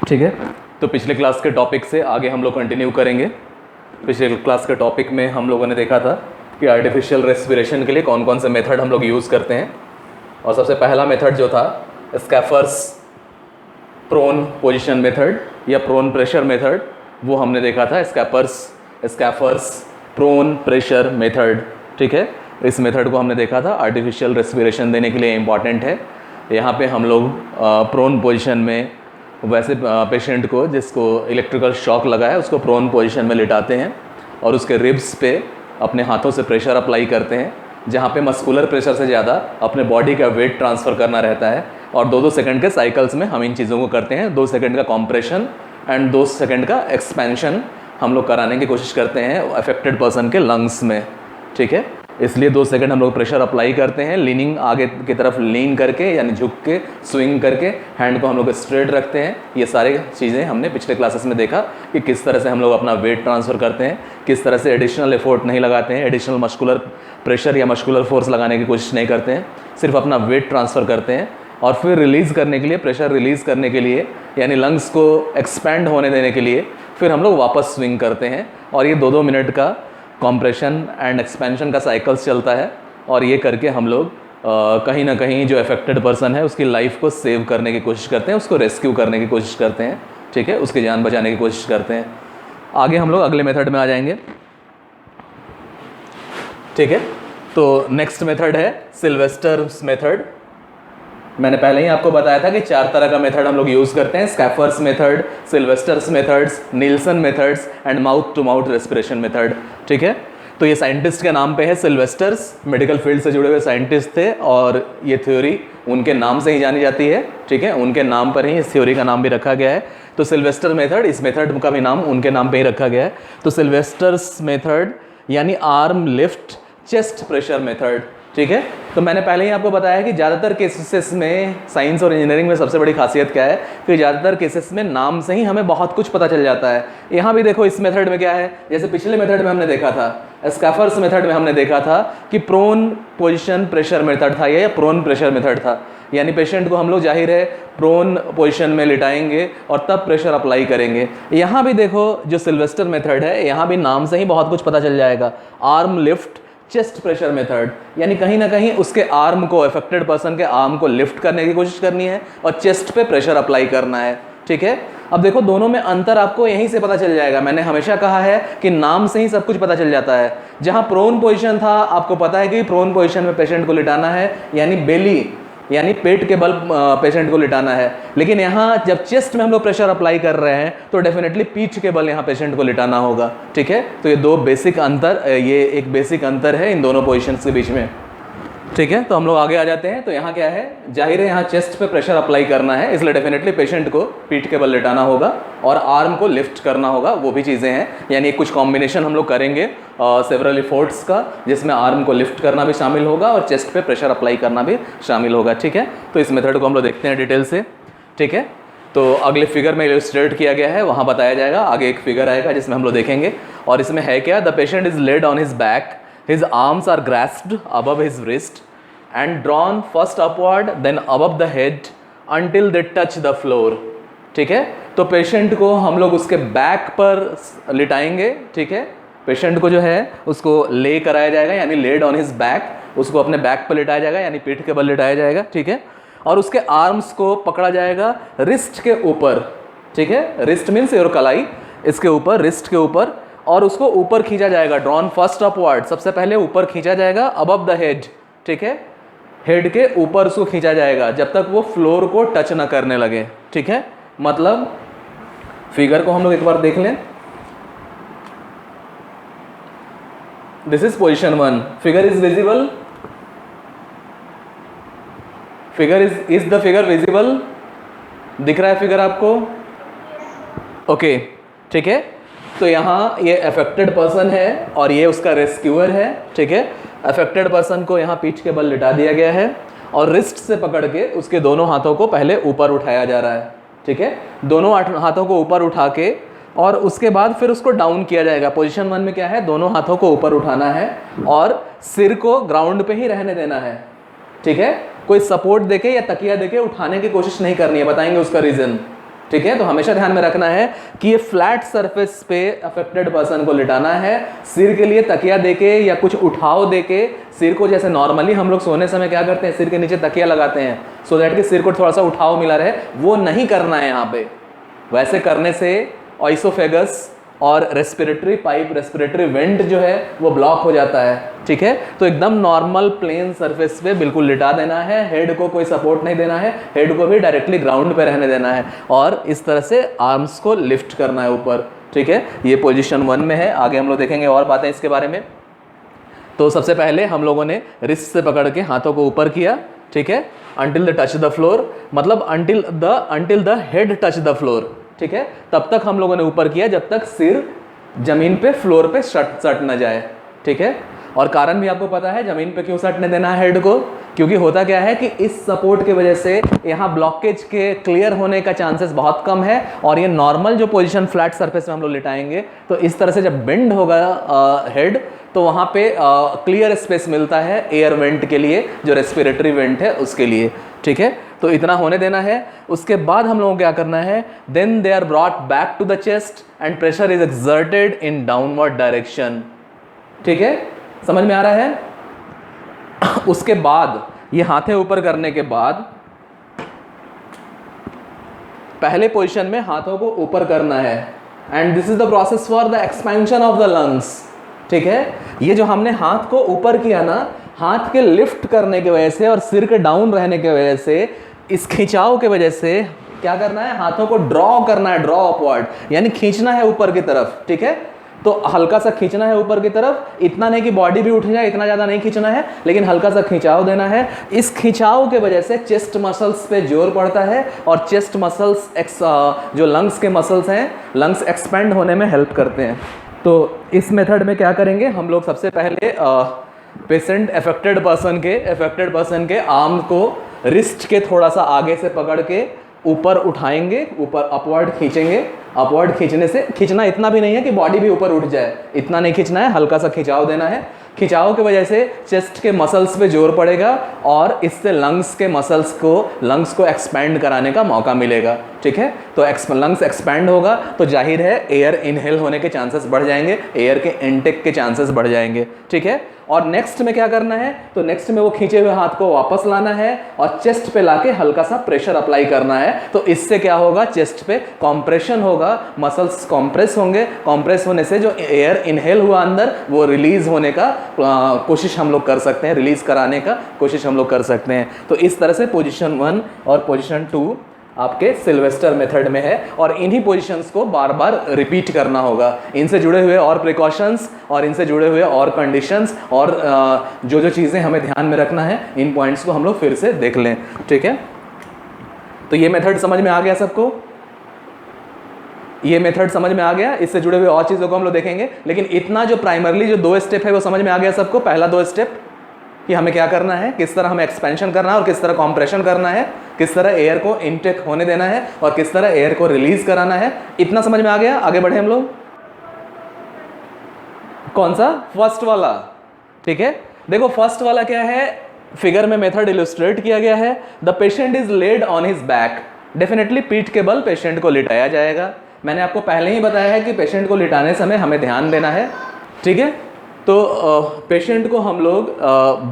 ठीक है, तो पिछले क्लास के टॉपिक से आगे हम लोग कंटिन्यू करेंगे। पिछले क्लास के टॉपिक में हम लोगों ने देखा था कि आर्टिफिशियल रेस्पिरेशन के लिए कौन कौन से मेथड हम लोग यूज़ करते हैं। और सबसे पहला मेथड जो था स्कैफर्स प्रोन पोजीशन मेथड या प्रोन प्रेशर मेथड, वो हमने देखा था। स्कैफर्स प्रोन प्रेशर मेथड, ठीक है, इस मेथड को हमने देखा था। आर्टिफिशियल रेस्पिरेशन देने के लिए इम्पॉर्टेंट है। यहाँ पे हम लोग प्रोन पोजीशन में वैसे पेशेंट को जिसको इलेक्ट्रिकल शॉक लगा है उसको प्रोन पोजीशन में लिटाते हैं और उसके रिब्स पे अपने हाथों से प्रेशर अप्लाई करते हैं, जहाँ पे मस्कुलर प्रेशर से ज़्यादा अपने बॉडी का वेट ट्रांसफ़र करना रहता है। और 2-2 सेकंड के साइकिल्स में हम इन चीज़ों को करते हैं। 2 सेकंड का कॉम्प्रेशन एंड 2 सेकंड का एक्सपेंशन हम लोग कराने की कोशिश करते हैं अफेक्टेड पर्सन के लंग्स में, ठीक है। इसलिए 2 सेकंड हम लोग प्रेशर अप्लाई करते हैं, लीनिंग आगे की तरफ लीन करके यानी झुक के स्विंग करके, हैंड को हम लोग स्ट्रेट रखते हैं। ये सारी चीज़ें हमने पिछले क्लासेस में देखा कि किस तरह से हम लोग अपना वेट ट्रांसफ़र करते हैं, किस तरह से एडिशनल एफर्ट नहीं लगाते हैं, एडिशनल मस्कुलर प्रेशर या मस्कुलर फोर्स लगाने की कोशिश नहीं करते हैं, सिर्फ अपना वेट ट्रांसफ़र करते हैं। और फिर रिलीज़ करने के लिए, प्रेशर रिलीज़ करने के लिए यानी लंग्स को एक्सपैंड होने देने के लिए फिर हम लोग वापस स्विंग करते हैं। और ये 2-2 मिनट का कॉम्प्रेशन एंड एक्सपेंशन का साइकिल्स चलता है। और ये करके हम लोग कहीं ना कहीं जो अफेक्टेड पर्सन है उसकी लाइफ को सेव करने की कोशिश करते हैं, उसको रेस्क्यू करने की कोशिश करते हैं, ठीक है, उसकी जान बचाने की कोशिश करते हैं। आगे हम लोग अगले मेथड में आ जाएंगे, ठीक है। तो नेक्स्ट मेथड है सिल्वेस्टर्स मेथड। मैंने पहले ही आपको बताया था कि 4 तरह का मेथड हम लोग यूज़ करते हैं: Schafer's method, Sylvester's methods, Nielsen methods and mouth to mouth respiration method, ठीक है। तो ये साइंटिस्ट के नाम पे है। सिल्वेस्टर्स मेडिकल फील्ड से जुड़े हुए साइंटिस्ट थे और ये थ्योरी उनके नाम से ही जानी जाती है, ठीक है, उनके नाम पर ही इस थ्योरी का नाम भी रखा गया है। तो सिल्वेस्टर मेथड, इस मेथड का भी नाम उनके नाम पे ही रखा गया है। तो सिल्वेस्टर्स मेथड यानी arm lift chest pressure method, ठीक है। तो मैंने पहले ही आपको बताया कि ज़्यादातर केसेस में साइंस और इंजीनियरिंग में सबसे बड़ी खासियत क्या है कि ज़्यादातर केसेस में नाम से ही हमें बहुत कुछ पता चल जाता है। यहाँ भी देखो इस मेथड में क्या है, जैसे पिछले मेथड में हमने देखा था, स्कैफर्स मेथड में हमने देखा था कि प्रोन पोजीशन प्रेशर मेथड था या प्रोन प्रेशर मेथड था, यानी पेशेंट को हम लोग जाहिर है प्रोन पोजीशन में लिटाएंगे और तब प्रेशर अप्लाई करेंगे। यहाँ भी देखो जो सिल्वेस्टर मेथड है, यहाँ भी नाम से ही बहुत कुछ पता चल जाएगा। Arm lift chest pressure method यानी कहीं ना कहीं उसके आर्म को, अफेक्टेड पर्सन के आर्म को लिफ्ट करने की कोशिश करनी है और चेस्ट पे प्रेशर अप्लाई करना है, ठीक है। अब देखो दोनों में अंतर आपको यहीं से पता चल जाएगा। मैंने हमेशा कहा है कि नाम से ही सब कुछ पता चल जाता है। जहाँ प्रोन पोजीशन था आपको पता है कि प्रोन पोजीशन में पेशेंट को लिटाना है यानी बेली यानी पेट के बल पेशेंट को लिटाना है, लेकिन यहाँ जब चेस्ट में हम लोग प्रेशर अप्लाई कर रहे हैं तो डेफिनेटली पीठ के बल यहाँ पेशेंट को लिटाना होगा, ठीक है। तो ये 2 बेसिक अंतर, ये एक बेसिक अंतर है इन दोनों पोजीशंस के बीच में, ठीक है। तो हम लोग आगे आ जाते हैं। तो यहाँ क्या है, जाहिर है यहाँ चेस्ट पे प्रेशर अप्लाई करना है, इसलिए डेफिनेटली पेशेंट को पीठ के बल लिटाना होगा और आर्म को लिफ्ट करना होगा। वो भी चीज़ें हैं, यानी कुछ कॉम्बिनेशन हम लोग करेंगे सेवरल एफर्ट्स का, जिसमें आर्म को लिफ्ट करना भी शामिल होगा और चेस्ट पे प्रेशर अप्लाई करना भी शामिल होगा, ठीक है। तो इस मेथड को हम लोग देखते हैं डिटेल से, ठीक है। तो अगले फिगर में इलस्ट्रेट किया गया है, वहाँ बताया जाएगा। आगे एक फिगर आएगा जिसमें हम लोग देखेंगे। और इसमें है क्या, the patient is laid on his back, his arms are grasped above his wrist and drawn first upward then above the head until they touch the floor, ठीक है। तो पेशेंट को हम लोग उसके बैक पर लिटाएंगे, ठीक है। पेशेंट को जो है उसको ले कराया जाएगा यानी लेड ऑन हिज बैक, उसको अपने बैक पर लिटाया जाएगा यानी पीठ के बल लिटाया जाएगा, ठीक है। और उसके आर्म्स को पकड़ा जाएगा रिस्ट के ऊपर, ठीक है। रिस्ट मीन्स योर कलाई, इसके ऊपर, रिस्ट के ऊपर, और उसको ऊपर खींचा जाएगा। ड्रॉन फर्स्ट अपवर्ड, सबसे पहले ऊपर खींचा जाएगा अबव द हेड, ठीक है। हेड के ऊपर उसको खींचा जाएगा जब तक वो फ्लोर को टच ना करने लगे, ठीक है। मतलब फिगर को हम लोग एक बार देख लें। This is position 1, figure is visible, figure is the figure visible, दिख रहा है फिगर आपको, ओके, ठीक है। तो यहाँ ये अफेक्टेड पर्सन है और ये उसका रेस्क्यूअर है, ठीक है। अफेक्टेड पर्सन को यहाँ पीठ के बल लिटा दिया गया है और रिस्ट से पकड़ के उसके दोनों हाथों को पहले ऊपर उठाया जा रहा है, ठीक है। दोनों हाथों को ऊपर उठा के और उसके बाद फिर उसको डाउन किया जाएगा। पोजीशन 1 में क्या है, दोनों हाथों को ऊपर उठाना है और सिर को ग्राउंड पे ही रहने देना है, ठीक है। कोई सपोर्ट देके या तकिया देके उठाने की कोशिश नहीं करनी है, बताएंगे उसका रीज़न, ठीक है। तो हमेशा ध्यान में रखना है कि ये फ्लैट सरफेस पे अफेक्टेड पर्सन को लिटाना है, सिर के लिए तकिया देके या कुछ उठाव देके सिर को, जैसे नॉर्मली हम लोग सोने समय क्या करते हैं, सिर के नीचे तकिया लगाते हैं सो दैट कि सिर को थोड़ा सा उठाव मिला रहे, वो नहीं करना है यहाँ पे। वैसे करने से ऑइसोफेगस और रेस्पिरेटरी पाइप, रेस्पिरेटरी वेंट जो है वो ब्लॉक हो जाता है, ठीक है। तो एकदम नॉर्मल प्लेन सरफेस पे बिल्कुल लिटा देना है, हेड को कोई सपोर्ट नहीं देना है, हेड को भी डायरेक्टली ग्राउंड पे रहने देना है और इस तरह से आर्म्स को लिफ्ट करना है ऊपर, ठीक है। ये पोजीशन 1 में है। आगे हम लोग देखेंगे और बातें इसके बारे में। तो सबसे पहले हम लोगों ने रिस्ट से पकड़ के हाथों को ऊपर किया, ठीक है, until the touch the floor, मतलब until the head touch the floor, ठीक है। तब तक हम लोगों ने ऊपर किया जब तक सिर जमीन पे, फ्लोर पे सट न जाए, ठीक है। और कारण भी आपको पता है जमीन पे क्यों सटने देना है हेड को, क्योंकि होता क्या है कि इस सपोर्ट की वजह से यहाँ ब्लॉकेज के क्लियर होने का चांसेस बहुत कम है। और ये नॉर्मल जो पोजीशन फ्लैट सरफेस में हम लोग लिटाएंगे तो इस तरह से जब बेंड होगा हेड तो वहाँ पे क्लियर स्पेस मिलता है एयर वेंट के लिए, जो रेस्पिरेटरी वेंट है उसके लिए, ठीक है। तो इतना होने देना है। उसके बाद हम लोगों को क्या करना है, then they are brought back to the chest and pressure is exerted in downward direction, ठीक है, समझ में आ रहा है। उसके बाद ये हाथें ऊपर करने के बाद पहले पोजीशन में हाथों को ऊपर करना है and this is the process for the expansion of the lungs, ठीक है। ये जो हमने हाथ को ऊपर किया ना, हाथ के लिफ्ट करने की वजह से और सिर के डाउन रहने की वजह से, इस खिंचाव की वजह से क्या करना है, हाथों को ड्रॉ करना है, ड्रॉ अपवर्ड, यानी खींचना है ऊपर की तरफ, ठीक है। तो हल्का सा खींचना है ऊपर की तरफ, इतना नहीं कि बॉडी भी उठ जाए, इतना ज़्यादा नहीं खींचना है, लेकिन हल्का सा खिंचाव देना है। इस खिंचाव के वजह से चेस्ट मसल्स पे जोर पड़ता है और चेस्ट मसल्स जो लंग्स के मसल्स हैं, लंग्स एक्सपेंड होने में हेल्प करते हैं। तो इस मेथड में क्या करेंगे हम लोग, सबसे पहले पेशेंट अफेक्टेड पर्सन के आर्म को रिस्ट के थोड़ा सा आगे से पकड़ के ऊपर उठाएंगे, ऊपर अपवर्ड खींचेंगे। अपवर्ड खींचने से, खींचना इतना भी नहीं है कि बॉडी भी ऊपर उठ जाए, इतना नहीं खींचना है, हल्का सा खिंचाव देना है। खिंचाव की वजह से चेस्ट के मसल्स पे जोर पड़ेगा और इससे लंग्स को एक्सपैंड कराने का मौका मिलेगा, ठीक है। तो लंग्स एक्सपैंड होगा तो जाहिर है एयर इनहेल होने के चांसेस बढ़ जाएंगे, एयर के इनटेक के चांसेस बढ़ जाएंगे, ठीक है। और नेक्स्ट में क्या करना है, तो नेक्स्ट में वो खींचे हुए हाथ को वापस लाना है और चेस्ट पे लाके हल्का सा प्रेशर अप्लाई करना है। तो इससे क्या होगा, चेस्ट पे कॉम्प्रेशन होगा, मसल्स कॉम्प्रेस होंगे, कॉम्प्रेस होने से जो एयर इनहेल हुआ अंदर वो रिलीज होने का कोशिश हम लोग कर सकते हैं, रिलीज कराने का कोशिश हम लोग कर सकते हैं। तो इस तरह से पोजीशन 1 और पोजीशन 2 आपके सिल्वेस्टर मेथड में है और इन्हीं पोजीशंस को बार बार रिपीट करना होगा। इनसे जुड़े हुए और प्रिकॉशंस और इनसे जुड़े हुए और कंडीशंस और जो जो चीज़ें हमें ध्यान में रखना है, इन पॉइंट्स को हम लोग फिर से देख लें, ठीक है। तो ये मेथड समझ में आ गया सबको, ये मेथड समझ में आ गया। इससे जुड़े हुए और चीज़ों को हम लोग देखेंगे, लेकिन इतना जो प्राइमरली जो 2 स्टेप है वो समझ में आ गया सबको। पहला 2 स्टेप कि हमें क्या करना है, किस तरह हमें एक्सपेंशन करना है और किस तरह कॉम्प्रेशन करना है, किस तरह एयर को इनटेक होने देना है और किस तरह एयर को रिलीज कराना है, इतना समझ में आ गया। आगे बढ़े हम लोग। कौन सा, फर्स्ट वाला, ठीक है। देखो फर्स्ट वाला क्या है, फिगर में मेथड इलस्ट्रेट किया गया है। The patient is laid on his back, definitely पीठ के बल पेशेंट को लिटाया जाएगा। मैंने आपको पहले ही बताया है कि पेशेंट को लिटाने समय हमें ध्यान देना है, ठीक है। तो पेशेंट को हम लोग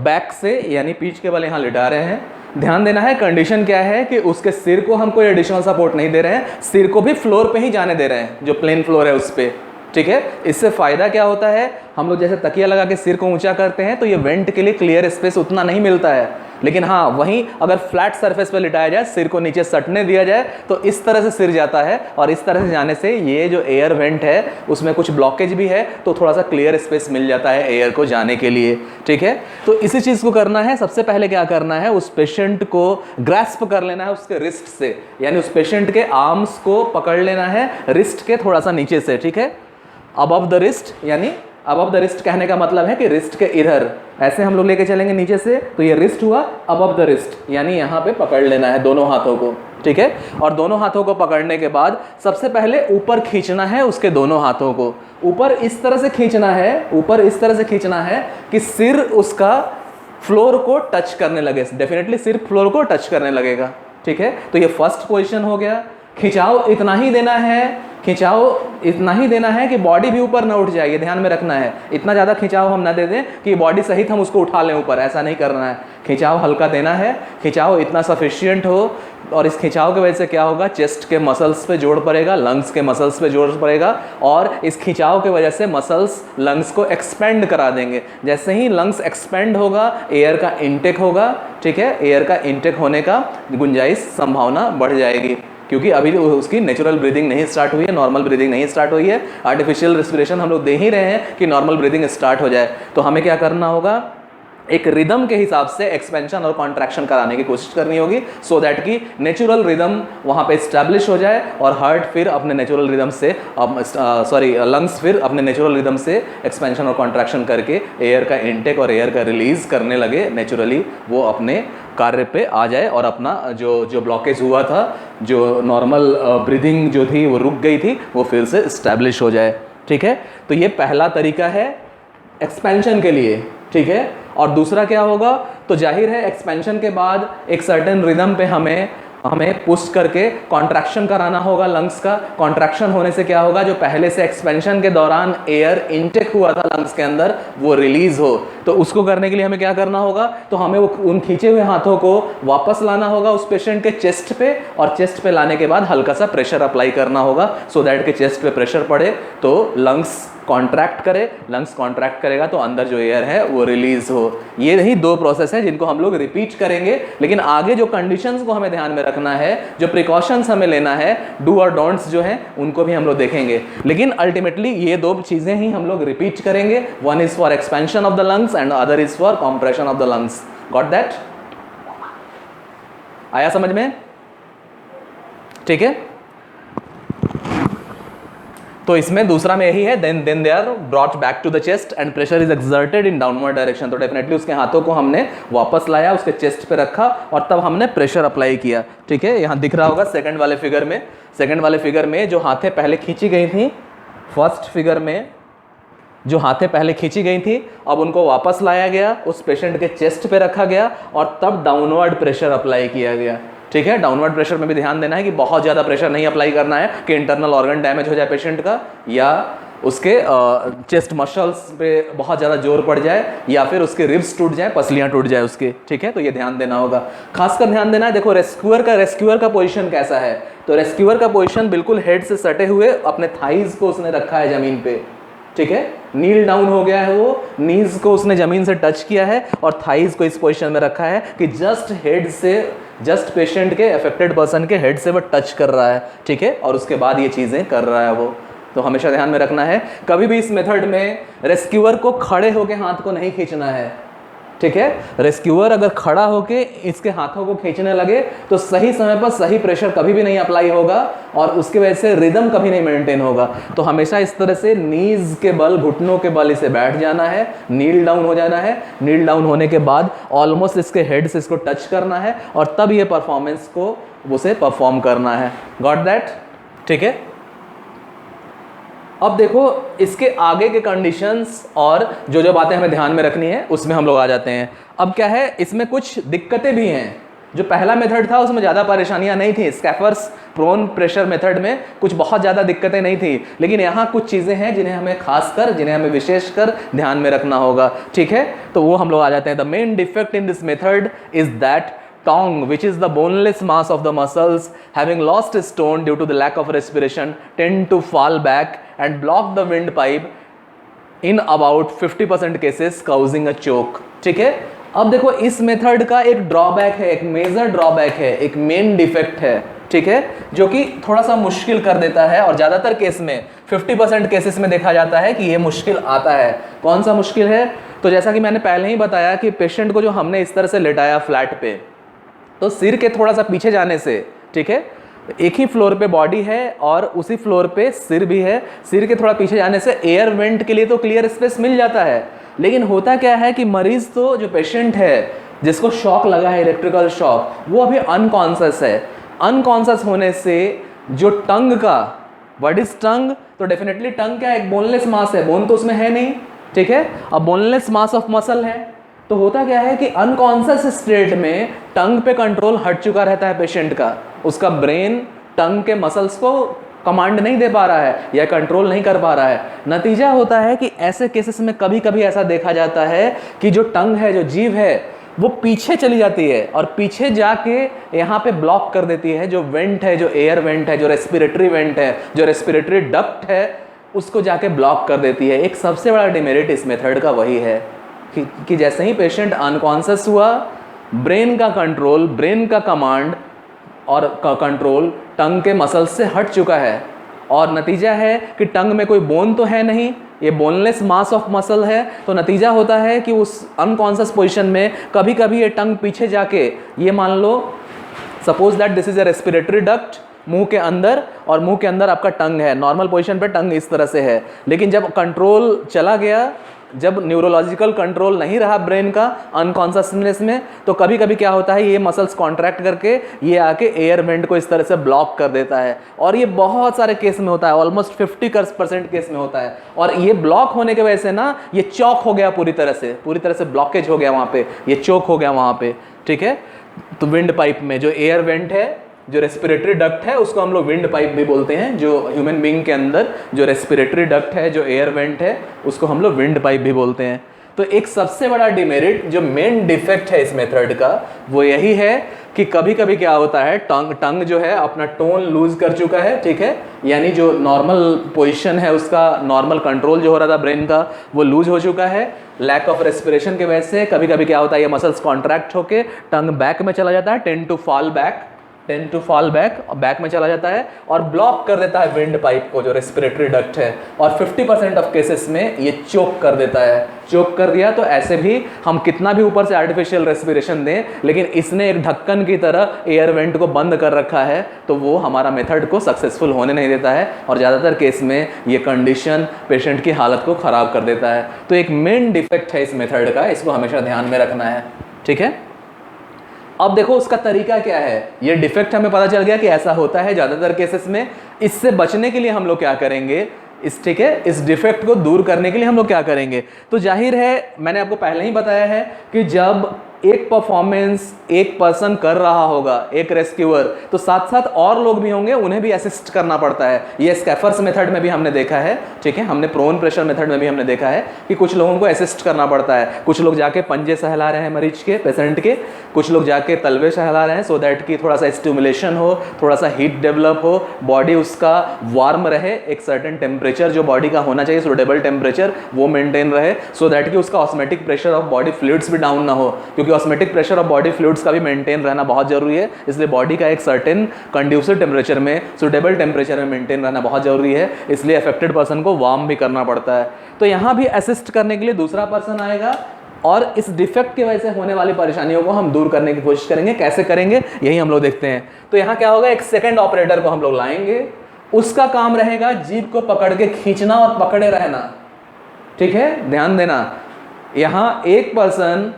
बैक से यानी पीठ के बल यहाँ लिटा रहे हैं। ध्यान देना है, कंडीशन क्या है कि उसके सिर को हम कोई एडिशनल सपोर्ट नहीं दे रहे हैं, सिर को भी फ्लोर पे ही जाने दे रहे हैं, जो प्लेन फ्लोर है उस पर, ठीक है। इससे फ़ायदा क्या होता है, हम लोग जैसे तकिया लगा के सिर को ऊंचा करते हैं तो ये वेंट के लिए क्लियर स्पेस उतना नहीं मिलता है, लेकिन हाँ वहीं अगर फ्लैट सरफेस पर लिटाया जाए, सिर को नीचे सटने दिया जाए तो इस तरह से सिर जाता है और इस तरह से जाने से ये जो एयर वेंट है उसमें कुछ ब्लॉकेज भी है तो थोड़ा सा क्लियर स्पेस मिल जाता है एयर को जाने के लिए, ठीक है। तो इसी चीज़ को करना है। सबसे पहले क्या करना है, उस पेशेंट को ग्रैस्प कर लेना है उसके रिस्ट से, यानी उस पेशेंट के आर्म्स को पकड़ लेना है रिस्ट के थोड़ा सा नीचे से, ठीक है, अबव द रिस्ट। यानी अबव द रिस्ट कहने का मतलब है कि रिस्ट के इधर ऐसे हम लोग लेके चलेंगे नीचे से, तो ये रिस्ट हुआ अबव द रिस्ट, यानी यहाँ पे पकड़ लेना है दोनों हाथों को, ठीक है। और दोनों हाथों को पकड़ने के बाद सबसे पहले ऊपर खींचना है उसके दोनों हाथों को, ऊपर इस तरह से खींचना है, ऊपर इस तरह से खींचना है कि सिर उसका फ्लोर को टच करने लगे, डेफिनेटली सिर फ्लोर को टच करने लगेगा, ठीक है। तो ये फर्स्ट पोजीशन हो गया। खिंचाव इतना ही देना है, खिंचाव इतना ही देना है कि बॉडी भी ऊपर ना उठ जाए, ये ध्यान में रखना है। इतना ज़्यादा खिंचाव हम ना दे दें कि बॉडी सहित हम उसको उठा लें ऊपर, ऐसा नहीं करना है। खिंचाव हल्का देना है, खिंचाव इतना सफिशिएंट हो, और इस खिंचाव की वजह से क्या होगा, चेस्ट के मसल्स पे जोर पड़ेगा, लंग्स के मसल्स पे जोर पड़ेगा, और इस खिंचाव की वजह से मसल्स लंग्स को एक्सपेंड करा देंगे। जैसे ही लंग्स एक्सपेंड होगा, एयर का इनटेक होगा, ठीक है, एयर का इनटेक होने का गुंजाइश, संभावना बढ़ जाएगी, क्योंकि अभी उसकी नेचुरल ब्रीदिंग नहीं स्टार्ट हुई है, नॉर्मल ब्रीदिंग नहीं स्टार्ट हुई है। आर्टिफिशियल रेस्पिरेशन हम लोग दे ही रहे हैं कि नॉर्मल ब्रीदिंग स्टार्ट हो जाए। तो हमें क्या करना होगा, एक रिदम के हिसाब से एक्सपेंशन और कॉन्ट्रैक्शन कराने की कोशिश करनी होगी, सो दैट कि नेचुरल रिदम वहाँ पे इस्टेब्लिश हो जाए और हार्ट फिर अपने नेचुरल रिदम से लंग्स फिर अपने नेचुरल रिदम से एक्सपेंशन और कॉन्ट्रैक्शन करके एयर का इनटेक और एयर का रिलीज करने लगे, नेचुरली वो अपने कार्य पे आ जाए और अपना जो ब्लॉकेज हुआ था, जो नॉर्मल ब्रीदिंग जो थी वो रुक गई थी, वो फिर से इस्टेब्लिश हो जाए। ठीक है, तो ये पहला तरीका है एक्सपेंशन के लिए। ठीक है, और दूसरा क्या होगा, तो जाहिर है एक्सपेंशन के बाद एक सर्टेन रिदम पे हमें पुश करके कॉन्ट्रैक्शन कराना होगा लंग्स का। कॉन्ट्रैक्शन होने से क्या होगा, जो पहले से एक्सपेंशन के दौरान एयर इनटेक हुआ था लंग्स के अंदर, वो रिलीज हो। तो उसको करने के लिए हमें क्या करना होगा, तो हमें वो उन खींचे हुए हाथों को वापस लाना होगा उस पेशेंट के चेस्ट पे, और चेस्ट पे लाने के बाद हल्का सा प्रेशर अप्लाई करना होगा, सो दैट के चेस्ट पे प्रेशर पड़े तो लंग्स कॉन्ट्रैक्ट करे। लंग्स कॉन्ट्रैक्ट करेगा तो अंदर जो एयर है वो रिलीज हो। ये ही दो प्रोसेस है जिनको हम लोग रिपीट करेंगे, लेकिन आगे जो कंडीशंस को हमें ध्यान में रखना है, जो प्रिकॉशंस हमें लेना है, डू और डोंट्स जो हैं उनको भी हम लोग देखेंगे। लेकिन अल्टीमेटली ये दो चीजें ही हम लोग रिपीट करेंगे। One is for expansion of the lungs and other is for compression of the lungs. Got that? आया समझ में? ठीक है, तो इसमें दूसरा में यही है, then they are brought back to the chest and pressure is exerted in downward direction. तो डेफिनेटली उसके हाथों को हमने वापस लाया, उसके चेस्ट पे रखा और तब हमने प्रेशर अप्लाई किया। ठीक है, यहाँ दिख रहा होगा सेकंड वाले फिगर में, सेकंड वाले फिगर में जो हाथें पहले खींची गई थी, फर्स्ट फिगर में जो हाथें पहले खींची गई थी, अब उनको वापस लाया गया, उस पेशेंट के चेस्ट पे रखा गया और तब डाउनवर्ड प्रेशर अप्लाई किया गया। ठीक है, डाउनवर्ड प्रेशर में भी ध्यान देना है कि बहुत ज़्यादा प्रेशर नहीं अप्लाई करना है कि इंटरनल ऑर्गन डैमेज हो जाए पेशेंट का, या उसके चेस्ट मसल्स पे बहुत ज़्यादा जोर पड़ जाए, या फिर उसके रिब्स टूट जाए, पसलियाँ टूट जाए उसके। ठीक है, तो ये ध्यान देना होगा, खासकर ध्यान देना है। देखो रेस्क्यूअर का पोजीशन कैसा है, तो रेस्क्यूअर का पोजीशन बिल्कुल हेड से सटे हुए अपने थाइज को उसने रखा है ज़मीन पे। ठीक है, नील डाउन हो गया है, वो नीज को उसने जमीन से टच किया है और थाइज को इस पोजीशन में रखा है कि जस्ट पेशेंट के अफेक्टेड पर्सन के हेड से वो टच कर रहा है। ठीक है, और उसके बाद ये चीज़ें कर रहा है वो। तो हमेशा ध्यान में रखना है, कभी भी इस मेथड में रेस्क्यूअर को खड़े होकर हाथ को नहीं खींचना है। ठीक है, रेस्क्यूअर अगर खड़ा होके इसके हाथों को खींचने लगे तो सही समय पर सही प्रेशर कभी भी नहीं अप्लाई होगा और उसकी वजह से रिदम कभी नहीं मेंटेन होगा। तो हमेशा इस तरह से नीज के बल, घुटनों के बल इसे बैठ जाना है, नील डाउन हो जाना है। नील डाउन होने के बाद ऑलमोस्ट इसके हेड से इसको टच करना है और तब ये परफॉर्मेंस को उसे परफॉर्म करना है। Got that? ठीक है, अब देखो इसके आगे के कंडीशंस और जो बातें हमें ध्यान में रखनी है उसमें हम लोग आ जाते हैं। अब क्या है, इसमें कुछ दिक्कतें भी हैं। जो पहला मेथड था उसमें ज़्यादा परेशानियां नहीं थी, स्कैफर्स प्रोन प्रेशर मेथड में कुछ बहुत ज़्यादा दिक्कतें नहीं थी, लेकिन यहाँ कुछ चीज़ें हैं जिन्हें हमें विशेषकर ध्यान में रखना होगा। ठीक है, तो वो हम लोग आ जाते हैं। The main defect in this method is that tongue, which is the boneless mass of the muscles, having lost its tone due to the lack of respiration, tend to fall back and block the windpipe in about 50% cases, causing a choke. ठीक है, अब देखो इस method का एक drawback है, एक major drawback है, एक मेन डिफेक्ट है। ठीक है, जो कि थोड़ा सा मुश्किल कर देता है और ज़्यादातर केस में 50% केसेस में देखा जाता है कि ये मुश्किल आता है। कौन सा मुश्किल है, तो जैसा कि मैंने पहले ही बताया कि पेशेंट को जो हमने इस तरह से लेटाया फ्लैट पे, तो सिर के थोड़ा सा पीछे जाने से, ठीक है, एक ही फ्लोर पे बॉडी है और उसी फ्लोर पे सिर भी है, सिर के थोड़ा पीछे जाने से एयर वेंट के लिए तो क्लियर स्पेस मिल जाता है। लेकिन होता क्या है कि मरीज, तो जो पेशेंट है जिसको शॉक लगा है, इलेक्ट्रिकल शॉक, वो अभी अनकॉन्शियस है। अनकॉन्शियस होने से जो टंग का, व्हाट इज टंग, तो डेफिनेटली टंग क्या है, एक बोनलेस मास है, बोन तो उसमें है नहीं। ठीक है, अब बोनलेस मास ऑफ मसल है, तो होता क्या है कि अनकॉन्शियस स्टेट में टंग पे कंट्रोल हट चुका रहता है पेशेंट का, उसका ब्रेन टंग के मसल्स को कमांड नहीं दे पा रहा है या कंट्रोल नहीं कर पा रहा है। नतीजा होता है कि ऐसे केसेस में कभी कभी ऐसा देखा जाता है कि जो टंग है, जो जीभ है, वो पीछे चली जाती है और पीछे जाके यहाँ पे ब्लॉक कर देती है। जो वेंट है, जो एयर वेंट है, जो रेस्पिरेटरी वेंट है, जो रेस्पिरेटरी डक्ट है, उसको जाके ब्लॉक कर देती है। एक सबसे बड़ा डिमेरिट इस मेथड का वही है कि जैसे ही पेशेंट अनकॉन्शियस हुआ, ब्रेन का कंट्रोल, ब्रेन का कमांड और कंट्रोल टंग के मसल्स से हट चुका है और नतीजा है कि टंग में कोई बोन तो है नहीं, ये बोनलेस मास ऑफ मसल है। तो नतीजा होता है कि उस अनकॉन्शियस पोजीशन में कभी कभी ये टंग पीछे जाके, ये मान लो suppose that this is a respiratory duct मुंह के अंदर, और मुंह के अंदर आपका टंग है, नॉर्मल पोजीशन पे टंग इस तरह से है, लेकिन जब कंट्रोल चला गया, जब न्यूरोलॉजिकल कंट्रोल नहीं रहा ब्रेन का अनकॉन्शियसनेस में, तो कभी कभी क्या होता है, ये मसल्स कॉन्ट्रैक्ट करके ये आके एयर वेंट को इस तरह से ब्लॉक कर देता है। और ये बहुत सारे केस में होता है, ऑलमोस्ट 50% केस में होता है। और ये ब्लॉक होने की वजह से ना ये चौक हो गया, पूरी तरह से ब्लॉकेज हो गया वहाँ पे, ये चोक हो गया वहाँ पे, ठीक है। तो विंड पाइप में जो एयर वेंट है, जो रेस्पिरेटरी डक्ट है, उसको हम लोग विंड पाइप भी बोलते हैं। जो ह्यूमन बीइंग के अंदर जो रेस्पिरेटरी डक्ट है, जो एयर वेंट है, उसको हम लोग विंड पाइप भी बोलते हैं। तो एक सबसे बड़ा डिमेरिट, जो मेन डिफेक्ट है इस मेथड का, वो यही है कि कभी कभी क्या होता है, टंग जो है अपना टोन लूज कर चुका है, ठीक है, यानी जो नॉर्मल पोजीशन है उसका, नॉर्मल कंट्रोल जो हो रहा था ब्रेन का, वो लूज हो चुका है। लैक ऑफ रेस्पिरेशन की वजह से कभी कभी क्या होता है, ये मसल्स कॉन्ट्रैक्ट होके टंग बैक में चला जाता है, टेंड टू फॉल बैक में चला जाता है और ब्लॉक कर देता है विंड पाइप को, जो रेस्पिरेटरी डक्ट है। और 50% ऑफ केसेस में ये चोक कर देता है। चोक कर दिया तो ऐसे भी हम कितना भी ऊपर से आर्टिफिशियल रेस्पिरेशन दें, लेकिन इसने एक ढक्कन की तरह एयर वेंट को बंद कर रखा है, तो वो हमारा मेथड को सक्सेसफुल होने नहीं देता है और ज़्यादातर केस में ये कंडीशन पेशेंट की हालत को ख़राब कर देता है। तो एक मेन डिफेक्ट है इस मेथड का, इसको हमेशा ध्यान में रखना है, ठीक है। अब देखो उसका तरीका क्या है। ये डिफेक्ट हमें पता चल गया कि ऐसा होता है ज़्यादातर केसेस में। इससे बचने के लिए हम लोग क्या करेंगे, ठीक है, इस डिफेक्ट को दूर करने के लिए हम लोग क्या करेंगे। तो जाहिर है, मैंने आपको पहले ही बताया है कि जब एक परफॉर्मेंस एक पर्सन कर रहा होगा, एक रेस्क्यूअर, तो साथ साथ और लोग भी होंगे, उन्हें भी असिस्ट करना पड़ता है। ये स्कैफर्स मेथड में भी हमने देखा है, ठीक है, हमने प्रोन प्रेशर मेथड में भी हमने देखा है कि कुछ लोगों को असिस्ट करना पड़ता है। कुछ लोग जाके पंजे सहला रहे हैं मरीज के, पेशेंट के, कुछ लोग जाके तलवे सहला रहे हैं, सो दैट कि थोड़ा सा स्टिमुलेशन हो, थोड़ा सा हीट डेवलप हो, बॉडी उसका वार्म रहे, एक सर्टेन टेम्परेचर जो बॉडी का होना चाहिए, सूटेबल टेम्परेचर, वो मेंटेन रहे, सो दैट कि उसका osmotic pressure of body fluids भी डाउन ना हो, क्योंकि osmotic pressure of body fluids का भी मेंटेन रहना बहुत जरूरी है। इसलिए बॉडी का एक सर्टेन कंड्यूसिव टेम्परेचर में, सूटेबल टेम्परेचर में मेंटेन रहना बहुत जरूरी है। इसलिए अफेक्टेड पर्सन को वार्म भी करना पड़ता है। तो यहाँ भी असिस्ट करने के लिए दूसरा पर्सन आएगा और इस डिफेक्ट की वजह से होने वाली परेशानियों को हम दूर करने की कोशिश करेंगे। कैसे करेंगे, यही हम लोग देखते हैं। तो यहाँ क्या होगा, एक सेकेंड ऑपरेटर को हम लोग लाएंगे, उसका काम रहेगा जीभ को पकड़ के खींचना और पकड़े रहना, ठीक है, ध्यान देना। यहाँ एक पर्सन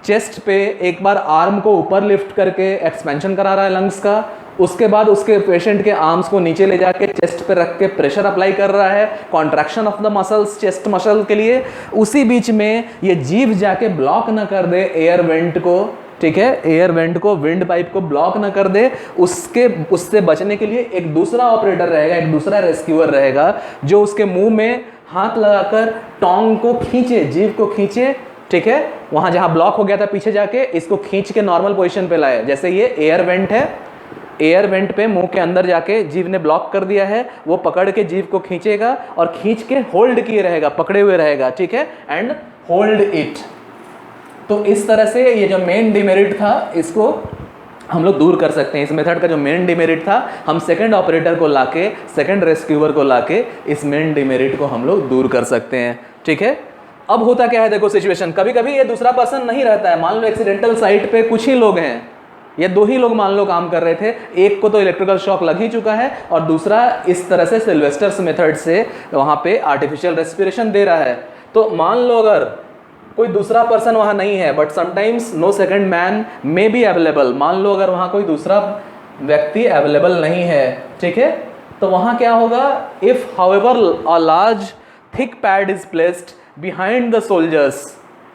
चेस्ट पे एक बार आर्म को ऊपर लिफ्ट करके एक्सपेंशन करा रहा है लंग्स का, उसके बाद उसके पेशेंट के आर्म्स को नीचे ले जाके चेस्ट पे रख के प्रेशर अप्लाई कर रहा है, contraction of the muscles chest muscle के लिए। उसी बीच में ये जीभ जाके ब्लॉक ना कर दे एयर वेंट को, ठीक है, एयर वेंट को, विंड पाइप को ब्लॉक ना कर दे। उससे बचने के लिए एक दूसरा ऑपरेटर रहेगा, एक दूसरा रेस्क्यूअर रहेगा, जो उसके मुंह में हाथ लगाकर टोंग को खींचे, जीभ को खींचे, ठीक है, वहां जहां ब्लॉक हो गया था पीछे जाके इसको खींच के नॉर्मल पोजीशन पे लाए। जैसे ये एयर वेंट है, एयर वेंट पे मुंह के अंदर जाके जीभ ने ब्लॉक कर दिया है, वो पकड़ के जीभ को खींचेगा और खींच के होल्ड किए रहेगा, पकड़े हुए रहेगा, ठीक है, एंड होल्ड इट। तो इस तरह से ये जो मेन डिमेरिट था, इसको हम लोग दूर कर सकते हैं। इस मेथड का जो मेन डिमेरिट था, हम सेकंड ऑपरेटर को लाके, सेकंड रेस्क्यूअर को लाके इस मेन डिमेरिट को हम लोग दूर कर सकते हैं, ठीक है। अब होता क्या है, देखो सिचुएशन, कभी कभी ये दूसरा पर्सन नहीं रहता है। मान लो एक्सीडेंटल साइट पे कुछ ही लोग हैं, या दो ही लोग मान लो काम कर रहे थे, एक को तो इलेक्ट्रिकल शॉक लग ही चुका है और दूसरा इस तरह से सिल्वेस्टर्स मेथड से वहाँ पे आर्टिफिशियल रेस्पिरेशन दे रहा है। तो मान लो अगर कोई दूसरा पर्सन वहाँ नहीं है, but sometimes no second man may be available, मान लो अगर वहाँ कोई दूसरा व्यक्ति अवेलेबल नहीं है, ठीक है, तो वहाँ क्या होगा, if however a large thick pad is placed behind the soldiers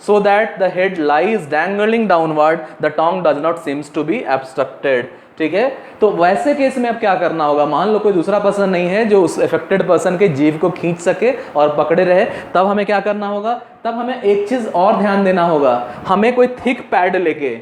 so that the head lies dangling downward, the tongue does not seems to be obstructed. ठीक है। तो वैसे केस में अब क्या करना होगा, मान लो कोई दूसरा पर्सन नहीं है जो उस अफेक्टेड पर्सन के जीभ को खींच सके और पकड़े रहे, तब हमें क्या करना होगा, तब हमें एक चीज़ और ध्यान देना होगा। हमें कोई थिक पैड लेके,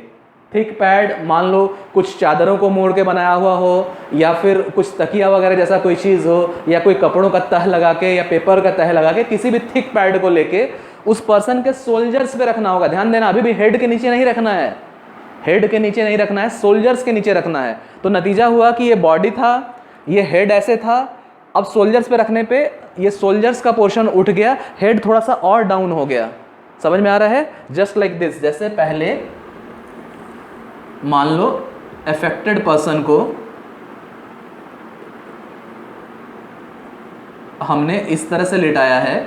थिक पैड मान लो कुछ चादरों को मोड़ के बनाया हुआ हो, या फिर कुछ तकिया वगैरह जैसा कोई चीज़ हो, या कोई कपड़ों का तह लगा के या पेपर का तह लगा के किसी भी थिक पैड को लेके उस पर्सन के सोल्जर्स पे रखना होगा। ध्यान देना, अभी भी हेड के नीचे नहीं रखना है, हेड के नीचे नहीं रखना है, सोल्जर्स के नीचे रखना है। तो नतीजा हुआ कि ये बॉडी था, ये हेड ऐसे था, अब सोल्जर्स पे रखने पे ये सोल्जर्स का पोर्शन उठ गया, हेड थोड़ा सा और डाउन हो गया। समझ में आ रहा है? जस्ट लाइक दिस, जैसे पहले मान लो अफेक्टेड पर्सन को हमने इस तरह से लिटाया है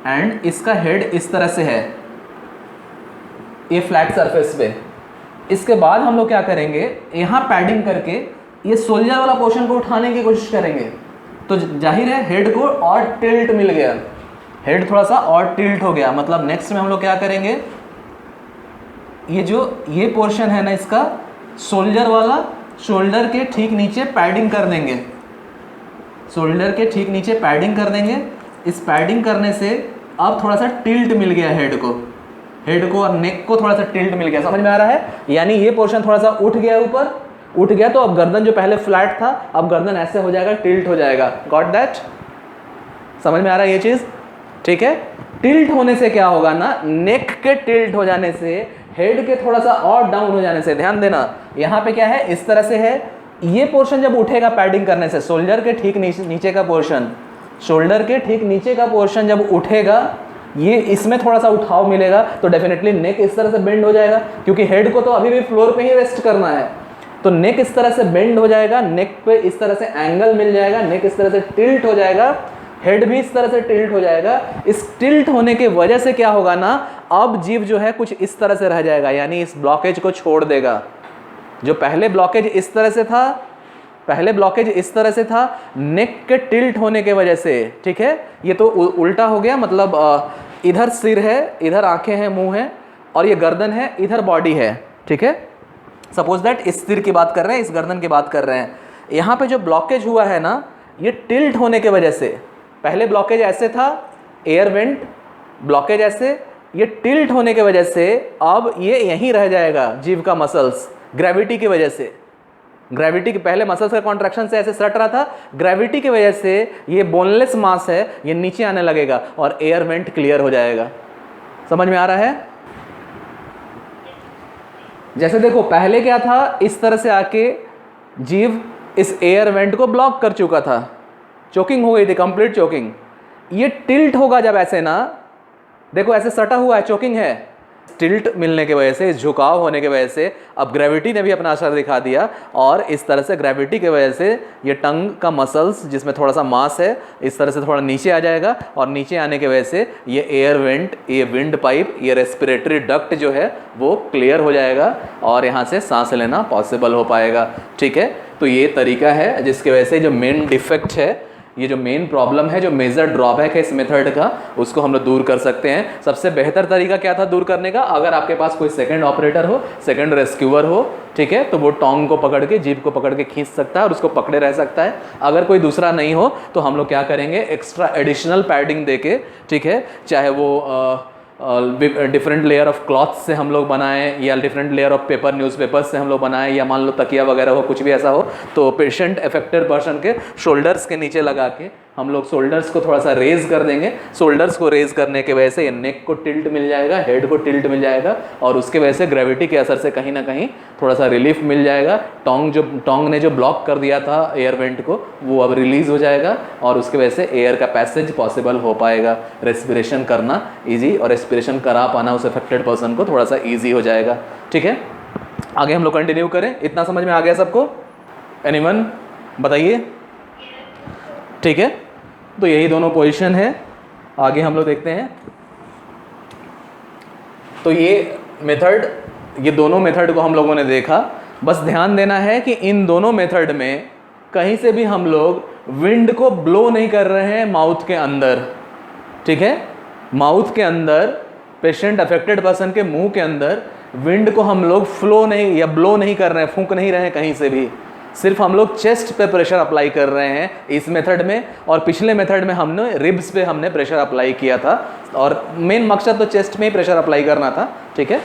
एंड इसका हेड इस तरह से है, ये फ्लैट सरफेस पे। इसके बाद हम लोग क्या करेंगे, यहाँ पैडिंग करके ये सोल्जर वाला पोर्शन को उठाने की कोशिश करेंगे, तो जाहिर है हेड को और टिल्ट मिल गया, हेड थोड़ा सा और टिल्ट हो गया। मतलब नेक्स्ट में हम लोग क्या करेंगे, ये पोर्शन है ना इसका सोल्जर वाला, शोल्डर के ठीक नीचे पैडिंग कर देंगे, शोल्डर के ठीक नीचे पैडिंग कर देंगे। इस पैडिंग करने से अब थोड़ा सा टिल्ट मिल गया हेड को और नेक को थोड़ा सा टिल्ट मिल गया। समझ में आ रहा है? यानी ये पोर्शन थोड़ा सा उठ गया, ऊपर उठ गया, तो अब गर्दन जो पहले फ्लैट था अब गर्दन ऐसे हो जाएगा, टिल्ट हो जाएगा। Got that? समझ में आ रहा है ये चीज़? ठीक है। टिल्ट होने से क्या होगा ना, नेक के टिल्ट हो जाने से, हेड के थोड़ा सा और डाउन हो जाने से, ध्यान देना यहाँ पे क्या है, इस तरह से है, ये पोर्शन जब उठेगा पैडिंग करने से, शोल्डर के ठीक नीचे का पोर्शन, शोल्डर के ठीक नीचे का पोर्शन जब उठेगा, ये इसमें थोड़ा सा उठाव मिलेगा, तो डेफिनेटली नेक इस तरह से बेंड हो जाएगा, क्योंकि हेड को तो अभी भी फ्लोर पे ही रेस्ट करना है। तो नेक इस तरह से बेंड हो जाएगा, नेक पे इस तरह से एंगल मिल जाएगा, नेक इस तरह से टिल्ट हो जाएगा, हेड भी इस तरह से टिल्ट हो जाएगा। इस टिल्ट होने के वजह से क्या होगा ना, अब जीभ जो है कुछ इस तरह से रह जाएगा, यानी इस ब्लॉकेज को छोड़ देगा। जो पहले ब्लॉकेज इस तरह से था, पहले ब्लॉकेज इस तरह से था, नेक के टिल्ट होने के वजह से, ठीक है, ये तो उल्टा हो गया। मतलब इधर सिर है, इधर आंखें हैं, मुंह है, और ये गर्दन है, इधर बॉडी है, ठीक है। सपोज दैट इस सिर की बात कर रहे हैं, इस गर्दन की बात कर रहे हैं। यहाँ पे जो ब्लॉकेज हुआ है ना, ये टिल्ट होने के वजह से, पहले ब्लॉकेज ऐसे था, एयर वेंट ब्लॉकेज ऐसे, ये टिल्ट होने के वजह से अब ये यहीं रह जाएगा, जीभ का मसल्स, ग्रेविटी की वजह से। ग्रेविटी के पहले मसल्स का कॉन्ट्रैक्शन से ऐसे सट रहा था, ग्रेविटी की वजह से ये बोनलेस मास है, ये नीचे आने लगेगा और एयर वेंट क्लियर हो जाएगा। समझ में आ रहा है? जैसे देखो पहले क्या था, इस तरह से आके जीभ इस एयर वेंट को ब्लॉक कर चुका था, चोकिंग हो गई थी, कंप्लीट चोकिंग। ये टिल्ट होगा जब ऐसे ना, देखो ऐसे सटा हुआ है, चोकिंग है, टिल्ट मिलने की वजह से, झुकाव होने की वजह से अब ग्रेविटी ने भी अपना असर दिखा दिया, और इस तरह से ग्रेविटी की वजह से ये टंग का मसल्स जिसमें थोड़ा सा मास है, इस तरह से थोड़ा नीचे आ जाएगा, और नीचे आने की वजह से ये एयर वेंट, ये विंड पाइप, ये रेस्पिरेटरी डक्ट जो है वो क्लियर हो जाएगा और यहाँ से सांस लेना पॉसिबल हो पाएगा। ठीक है, तो ये तरीका है जिसकी वजह से जो मेन डिफेक्ट है, ये जो मेन प्रॉब्लम है, जो मेजर ड्रॉबैक है इस मेथड का, उसको हम लोग दूर कर सकते हैं। सबसे बेहतर तरीका क्या था दूर करने का, अगर आपके पास कोई सेकंड ऑपरेटर हो, सेकंड रेस्क्यूअर हो, ठीक है, तो वो टोंग को पकड़ के, जीभ को पकड़ के खींच सकता है और उसको पकड़े रह सकता है। अगर कोई दूसरा नहीं हो तो हम लोग क्या करेंगे, एक्स्ट्रा एडिशनल पैडिंग देके, ठीक है, चाहे वो डिफरेंट लेयर ऑफ क्लॉथ से हम लोग बनाएं, या different layer of paper, newspapers से हम लोग बनाएं, या मान लो तकिया वगैरह हो, कुछ भी ऐसा हो, तो पेशेंट अफेक्टेड पर्सन के शोल्डर्स के नीचे लगा के हम लोग शोल्डर्स को थोड़ा सा रेज कर देंगे। शोल्डर्स को रेज करने के वजह से ये नेक को टिल्ट मिल जाएगा, हेड को टिल्ट मिल जाएगा, और उसके वजह से ग्रेविटी के असर से कहीं ना कहीं थोड़ा सा रिलीफ मिल जाएगा। टोंग ने जो ब्लॉक कर दिया था एयर वेंट को, वो अब रिलीज हो जाएगा, और उसके वजह से एयर का पैसेज पॉसिबल हो पाएगा, रेस्पिरेशन करना ईजी, और रेस्पिरेशन करा पाना उस अफेक्टेड पर्सन को थोड़ा सा ईजी हो जाएगा। ठीक है, आगे हम लोग कंटिन्यू करें। इतना समझ में आ गया सबको? एनीवन बताइए? ठीक है, तो यही दोनों पोजीशन है। आगे हम लोग देखते हैं। तो ये मेथड, ये दोनों मेथड को हम लोगों ने देखा। बस ध्यान देना है कि इन दोनों मेथड में कहीं से भी हम लोग विंड को ब्लो नहीं कर रहे हैं माउथ के अंदर। ठीक है, माउथ के अंदर, पेशेंट अफेक्टेड पर्सन के मुंह के अंदर विंड को हम लोग फ्लो नहीं या ब्लो नहीं कर रहे हैं, फूंक नहीं रहे हैं कहीं से भी, सिर्फ हम लोग चेस्ट पे प्रेशर अप्लाई कर रहे हैं इस मेथड में। और पिछले मेथड में हमने रिब्स पे हमने प्रेशर अप्लाई किया था, और मेन मकसद तो चेस्ट में ही प्रेशर अप्लाई करना था, ठीक है।